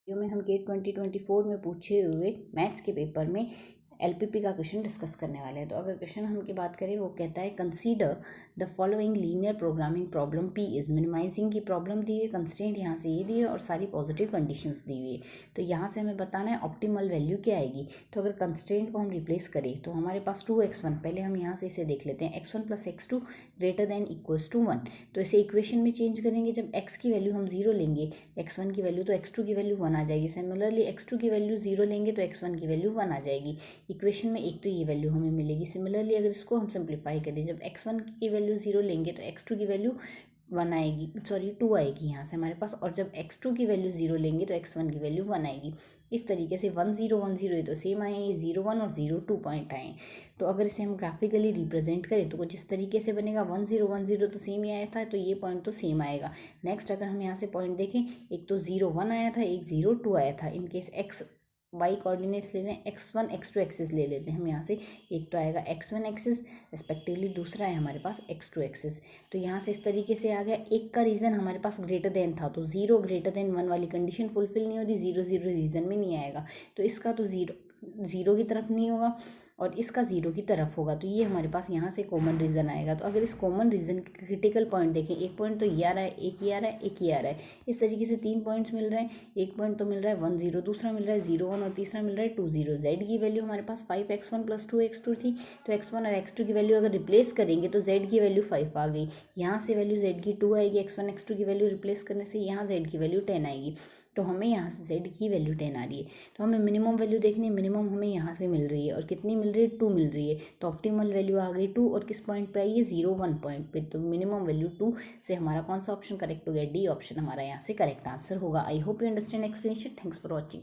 जो में हम गेट 2024 में पूछे हुए मैथ्स के पेपर में एलपीपी का क्वेश्चन डिस्कस करने वाले हैं। तो अगर क्वेश्चन हम की बात करें, वो कहता है consider the following linear programming problem P is minimizing की प्रॉब्लम दी है, कंस्ट्रेंट यहाँ से ये दी है और सारी पॉजिटिव कंडीशंस दी हुई है। तो यहाँ से हमें बताना है ऑप्टिमल वैल्यू क्या आएगी। तो अगर कंस्ट्रेंट को हम रिप्लेस करें तो हमारे पास 2x1, पहले हम यहाँ से इसे देख लेते हैं, x1 + x2 greater than equals to 1। तो इसे इक्वेशन में चेंज करेंगे, जब x की वैल्यू हम 0 लेंगे, x1 की वैल्यू, तो x2 की वैल्यू 1 आ जाएगी। सिमिलरली x2 की वैल्यू 0 लेंगे तो x1 की वैल्यू 1 आ जाएगी। इक्वेशन में एक तो ये वैल्यू हमें मिलेगी। सिमिलरली अगर इसको हम सिंप्लीफाई करें, जब x1 की वैल्यू 0 लेंगे तो x2 की वैल्यू 1 आएगी, सॉरी 2 आएगी यहाँ से हमारे पास, और जब x2 की वैल्यू 0 लेंगे तो x1 की वैल्यू 1 आएगी। इस तरीके से 1 0 1 0 ये तो सेम आए, ये 0 1 और 0 2 पॉइंट आए। तो अगर इसे हम ग्राफिकली रिप्रेजेंट करें तो कुछ इस तरीके से बनेगा, 1 0 1 0 तो सेम ही आया था, तो ये पॉइंट तो सेम आएगा। नेक्स्ट अगर हम यहाँ से पॉइंट देखें, एक तो 0 1 आया था, एक 0 2 आया था। इनकेस x वाई कोऑर्डिनेट्स ले लें, x1 x2 एक्सिस ले लेते हैं हम यहाँ से, एक तो आएगा x1 एक्सिस रिस्पेक्टिवली, दूसरा है हमारे पास x2 एक्सिस। तो यहाँ से इस तरीके से आ गया। एक का रीज़न हमारे पास ग्रेटर देन था, तो 0 ग्रेटर देन 1 वाली कंडीशन फुलफिल नहीं होती, 0 0 रीज़न में नहीं आएगा। तो इसका तो 0 की तरफ नहीं होगा और इसका 0 की तरफ होगा। तो ये हमारे पास यहाँ से कॉमन रीज़न आएगा। तो अगर इस कॉमन रीज़न के क्रिटिकल पॉइंट देखें, एक पॉइंट तो ये आ रहा है, एक ये आ रहा है, एक ये आ रहा है, इस तरीके से 3 पॉइंट्स मिल रहे हैं। एक पॉइंट तो मिल रहा है 1 0, दूसरा मिल रहा है 0 1 और तीसरा मिल रहा है 2 0। जेड की वैल्यू हमारे पास 5x1 + 2x2 थी, तो x1 और x2 की वैल्यू अगर रिप्लेस करेंगे तो z की वैल्यू 5 आ गई। यहाँ से वैल्यू z की 2 आएगी, x1 x2 की वैल्यू रिप्लेस करने से यहाँ z की वैल्यू 10 आएगी। तो हमें यहाँ से z की वैल्यू 10 आ रही है। तो हमें मिनिमम वैल्यू देखनी है, मिनिमम हमें यहाँ से मिल रही है और कितनी मिल रही है, 2 मिल रही है। तो ऑप्टिमल वैल्यू आ गई 2, और किस पॉइंट पे आई है, 0 1 पॉइंट पे। तो मिनिमम वैल्यू 2 से हमारा कौन सा ऑप्शन करेक्ट हो गया, डी ऑप्शन हमारा यहाँ से करेक्ट आंसर होगा। I hope you understand explanation. Thanks for watching.